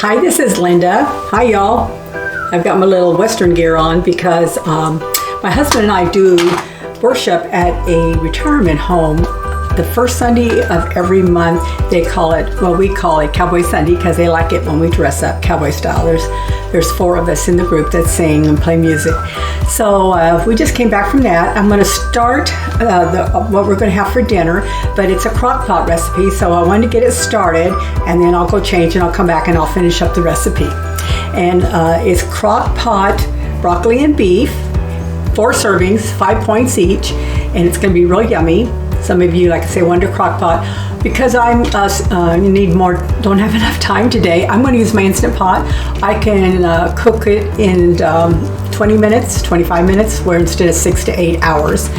Hi, this is Linda. Hi, y'all. I've got my little Western gear on because my husband and I do worship at a retirement home the first Sunday of every month. They call it, well, we call it Cowboy Sunday because they like it when we dress up cowboy style. There's 4 of us in the group that sing and play music. So we just came back from that. I'm going to start what we're going to have for dinner, but it's a crock pot recipe, so I wanted to get it started, and then I'll go change and I'll come back and I'll finish up the recipe. And it's crock pot broccoli and beef, 4 servings, 5 points each, and it's going to be real yummy. Some of you, like I say, wonder crock pot. Because I'm don't have enough time today, I'm going to use my Instant Pot. I can cook it in 20 minutes, 25 minutes, where instead of 6 to 8 hours.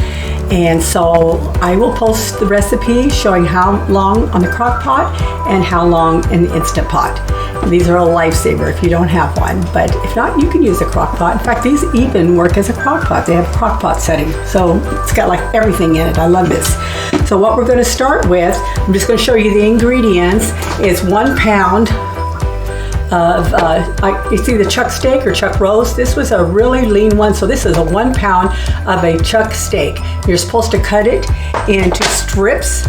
And so I will post the recipe showing how long on the crock pot and how long in the Instant Pot. These are a lifesaver if you don't have one, but if not, you can use a crock pot. In fact, these even work as a crock pot. They have a crock pot setting, so it's got like everything in it. I love this. So what we're going to start with, I'm just going to show you the ingredients, is 1 pound of, it's either chuck steak or chuck roast. This was a really lean one, so this is a 1 pound of a chuck steak. You're supposed to cut it into strips.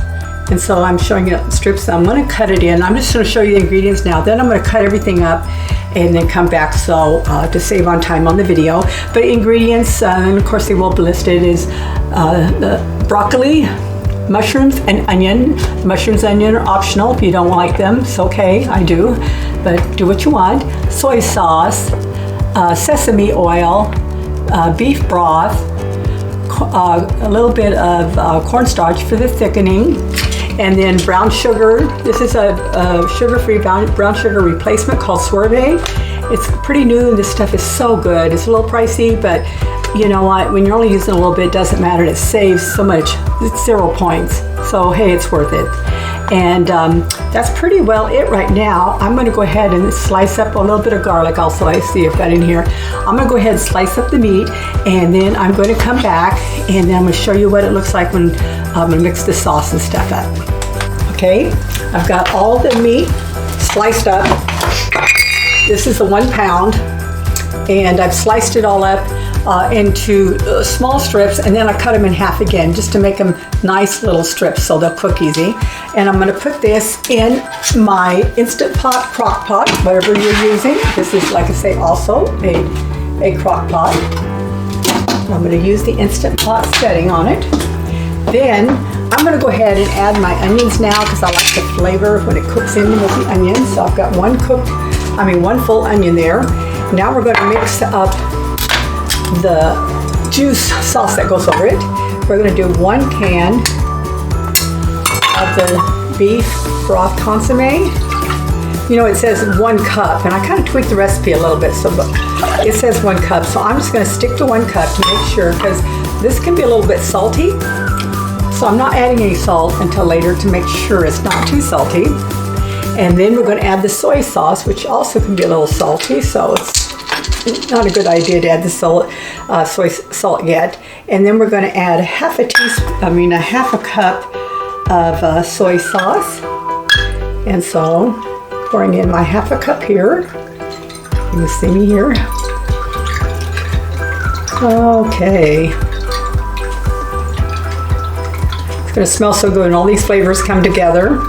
And so I'm showing you strips. I'm going to cut it in. I'm just going to show you the ingredients now. Then I'm going to cut everything up and then come back to save on time on the video. But ingredients, and of course they will be listed, is the broccoli, mushrooms, and onion. Mushrooms and onion are optional. If you don't like them, it's okay. I do. But do what you want. Soy sauce, sesame oil, beef broth, a little bit of cornstarch for the thickening, and then brown sugar. This is a sugar-free brown sugar replacement called sorbet. It's pretty new and this stuff is so good. It's a little pricey, but you know what? When you're only using a little bit, it doesn't matter. It saves so much. It's 0 points. So hey, it's worth it. And that's pretty well it right now. I'm going to go ahead and slice up a little bit of garlic also. I see I've got in here. I'm going to go ahead and slice up the meat, and then I'm going to come back and then I'm going to show you what it looks like when I'm going to mix the sauce and stuff up. Okay, I've got all the meat sliced up. This is a 1 pound, and I've sliced it all up into small strips, and then I cut them in half again just to make them nice little strips so they'll cook easy. And I'm going to put this in my Instant Pot crock pot, whatever you're using. This is, like I say, also a crock pot. I'm going to use the Instant Pot setting on it. Then I'm going to go ahead and add my onions now because I like the flavor when it cooks in with the onions. So I've got one full onion there. Now we're going to mix up the juice sauce that goes over it. We're going to do 1 can of the beef broth consomme. You know, it says 1 cup, and I kind of tweaked the recipe a little bit, so it says 1 cup. So I'm just going to stick to 1 cup to make sure, because this can be a little bit salty. So I'm not adding any salt until later to make sure it's not too salty. And then we're going to add the soy sauce, which also can be a little salty, so it's not a good idea to add the soy salt yet. And then we're going to add half a cup of soy sauce. And so pouring in my half a cup here. You can see me here. Okay. It's going to smell so good, and all these flavors come together.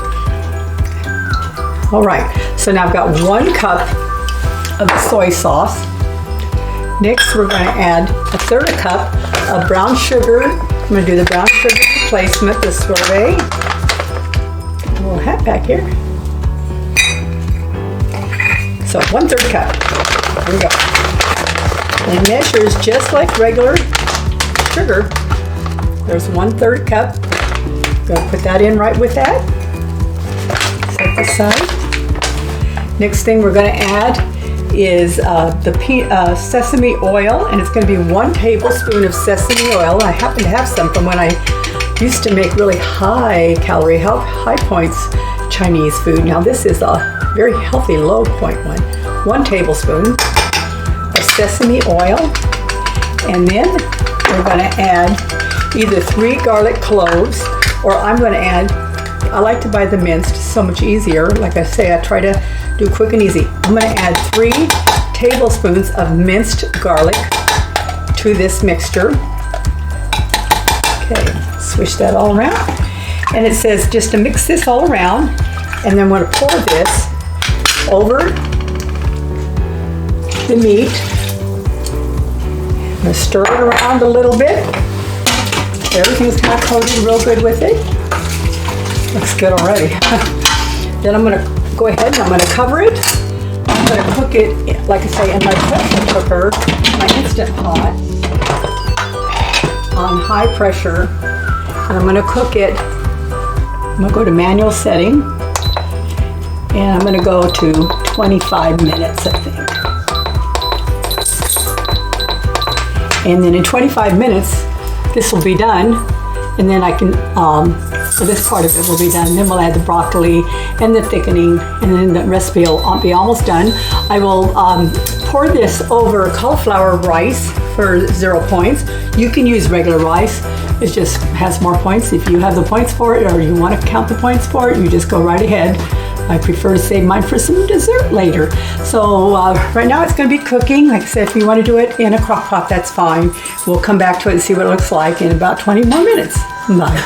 All right, so now I've got 1 cup of the soy sauce. Next, we're going to add a 1/3 cup of brown sugar. I'm going to do the brown sugar replacement, the sorbet. Get a little hat back here. So 1/3 cup. There we go. And it measures just like regular sugar. There's 1/3 cup. Going to put that in right with that. Set this aside. Next thing we're going to add is the sesame oil, and it's going to be 1 tablespoon of sesame oil. I happen to have some from when I used to make really high calorie, high points Chinese food. Now this is a very healthy low point one. 1 tablespoon of sesame oil, and then we're going to add either 3 garlic cloves, or I'm going to add, I like to buy the minced, so much easier. Like I say, I try to do quick and easy. I'm gonna add 3 tablespoons of minced garlic to this mixture. Okay, swish that all around. And it says just to mix this all around, and then I'm gonna pour this over the meat. I'm gonna stir it around a little bit. Everything's kind of coated real good with it. Looks good already. Then I'm gonna go ahead and I'm gonna cover it. I'm gonna cook it, like I say, in my pressure cooker, my Instant Pot, on high pressure. And I'm gonna cook it. I'm gonna go to manual setting, and I'm gonna go to 25 minutes, I think. And then in 25 minutes, this will be done, and then I can, so this part of it will be done. Then we'll add the broccoli and the thickening, and then the recipe will be almost done. I will pour this over cauliflower rice for 0 points. You can use regular rice. It just has more points. If you have the points for it, or you want to count the points for it, you just go right ahead. I prefer to save mine for some dessert later. So right now it's going to be cooking. Like I said, if you want to do it in a crock pot, that's fine. We'll come back to it and see what it looks like in about 20 more minutes. Bye.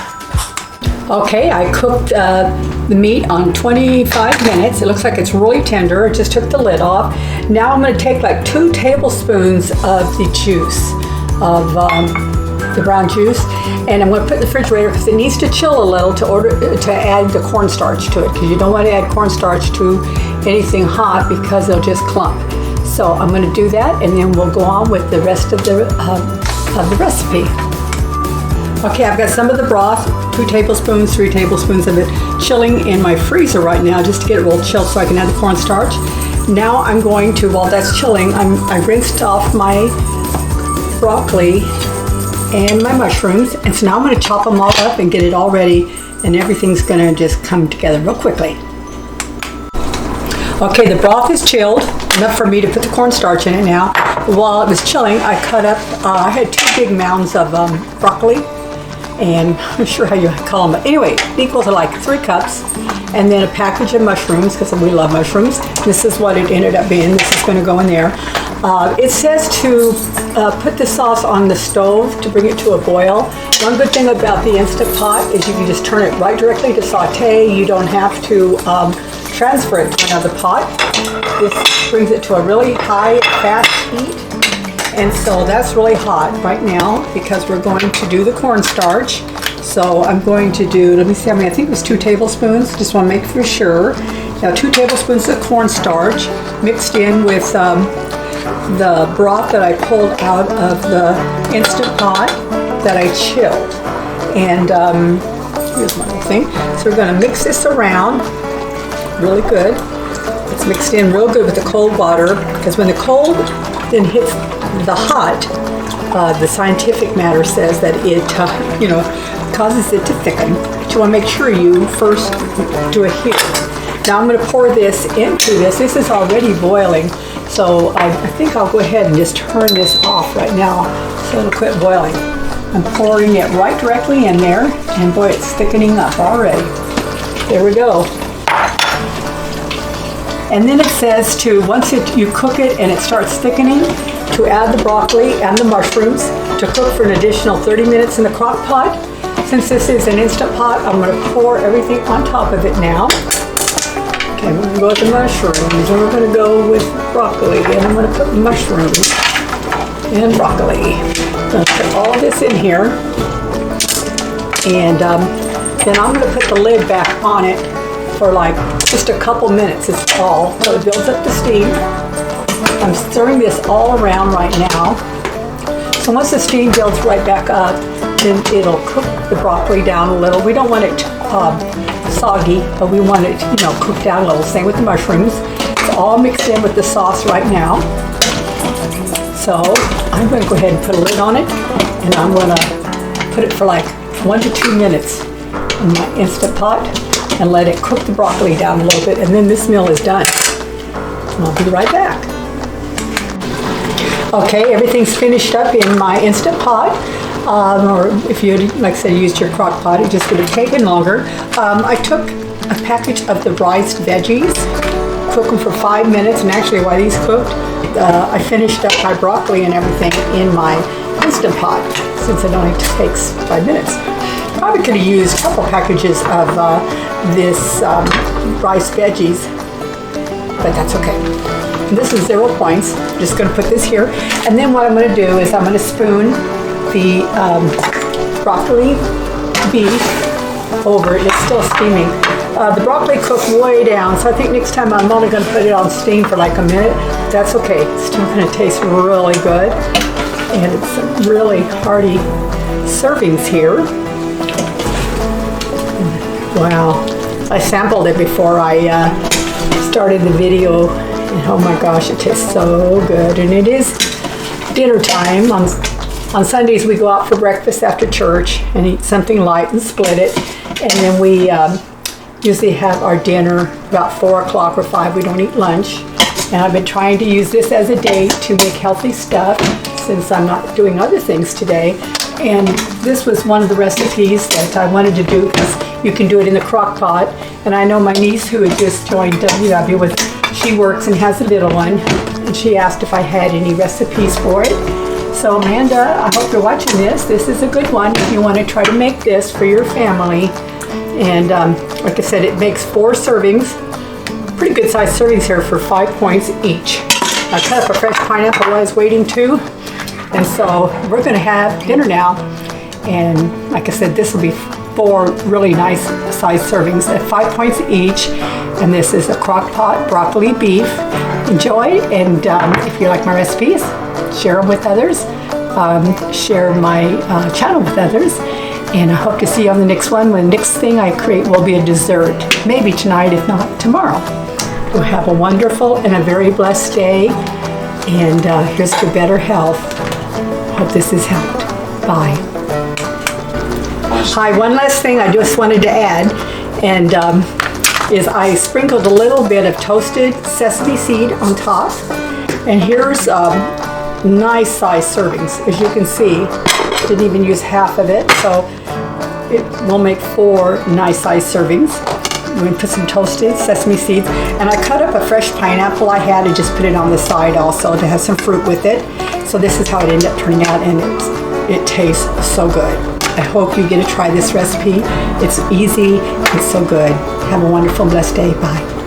Okay, I cooked the meat on 25 minutes. It looks like it's really tender. I just took the lid off. Now I'm going to take like 2 tablespoons of the juice of the brown juice, and I'm going to put it in the refrigerator because it needs to chill a little to add the cornstarch to it, because you don't want to add cornstarch to anything hot because they'll just clump. So I'm going to do that, and then we'll go on with the rest of the recipe. Okay, I've got some of the broth, 2 tablespoons, 3 tablespoons of it chilling in my freezer right now just to get it real chilled so I can add the cornstarch. Now I'm going to, while that's chilling, I rinsed off my broccoli and my mushrooms, and so now I'm going to chop them all up and get it all ready, and everything's going to just come together real quickly. Okay, the broth is chilled enough for me to put the cornstarch in it now. While it was chilling, I cut up, I had 2 big mounds of broccoli, and I'm not sure how you call them, but anyway, equal to like 3 cups, and then a package of mushrooms, because we love mushrooms. This is what it ended up being. This is going to go in there. It says to put the sauce on the stove to bring it to a boil. One good thing about the Instant Pot is you can just turn it right directly to saute. You don't have to transfer it to another pot. This brings it to a really high, fast heat. And so that's really hot right now because we're going to do the cornstarch. So I'm going to do, let me see how many, I think it was 2 tablespoons. Just want to make for sure. Now 2 tablespoons of cornstarch mixed in with the broth that I pulled out of the Instant Pot that I chilled. And here's my little thing. So we're going to mix this around really good. It's mixed in real good with the cold water, because when the cold then hits the hot, the scientific matter says that it causes it to thicken. But you want to make sure you first do it here. Now I'm going to pour this into this. This is already boiling, so I think I'll go ahead and just turn this off right now so it'll quit boiling. I'm pouring it right directly in there, and boy, it's thickening up already. There we go. And then it says to, once you cook it and it starts thickening, to add the broccoli and the mushrooms, to cook for an additional 30 minutes in the crock pot. Since this is an Instant Pot, I'm going to pour everything on top of it now. Okay, we're going to go with the mushrooms, and we're going to go with broccoli, and I'm going to put mushrooms and broccoli. I'm going to put all of this in here, and then I'm going to put the lid back on it for like just a couple minutes is all, so it builds up the steam. I'm stirring this all around right now. So once the steam builds right back up, then it'll cook the broccoli down a little. We don't want it soggy, but we want it, cooked down a little. Same with the mushrooms. It's all mixed in with the sauce right now. So I'm going to go ahead and put a lid on it, and I'm going to put it for like 1 to 2 minutes in my Instant Pot and let it cook the broccoli down a little bit, and then this meal is done. And I'll be right back. Okay, everything's finished up in my Instant Pot. Or if you, like I said, used your crock pot, it just would have taken longer. I took a package of the riced veggies, cook them for 5 minutes, and actually while these cooked, I finished up my broccoli and everything in my Instant Pot, since it only takes 5 minutes. Probably could have used a couple packages of this rice veggies, but that's okay. This is 0 points. I'm just going to put this here, and then what I'm going to do is I'm going to spoon the broccoli beef over. It's still steaming. The broccoli cooked way down, so I think next time I'm only going to put it on steam for like a minute. That's okay. It's still going to taste really good, and it's some really hearty servings here. Wow. I sampled it before I started the video, and oh my gosh, it tastes so good. And it is dinner time. On Sundays we go out for breakfast after church and eat something light and split it, and then we usually have our dinner about 4 o'clock or 5. We don't eat lunch, and I've been trying to use this as a day to make healthy stuff since I'm not doing other things today. And this was one of the recipes that I wanted to do, because you can do it in the crock pot. And I know my niece, who had just joined WW, she works and has a little one, and she asked if I had any recipes for it. So Amanda, I hope you're watching this. This is a good one if you want to try to make this for your family. And like I said, it makes 4 servings, pretty good sized servings here for 5 points each. I cut up a fresh pineapple while I was waiting too. And so we're going to have dinner now. And like I said, this will be 4 really nice sized servings at 5 points each. And this is a crock pot broccoli beef. Enjoy, and if you like my recipes, share them with others. Share my channel with others. And I hope to see you on the next one, when the next thing I create will be a dessert. Maybe tonight, if not tomorrow. You'll have a wonderful and a very blessed day. And here's to better health. Hope this has helped. Bye. Hi, one last thing I just wanted to add, and is I sprinkled a little bit of toasted sesame seed on top. And here's nice size servings. As you can see, didn't even use half of it, so it will make 4 nice size servings. I'm going to put some toasted sesame seeds, and I cut up a fresh pineapple I had and just put it on the side also to have some fruit with it. So this is how it ended up turning out, and it tastes so good. I hope you get to try this recipe. It's easy, it's so good. Have a wonderful, blessed day. Bye.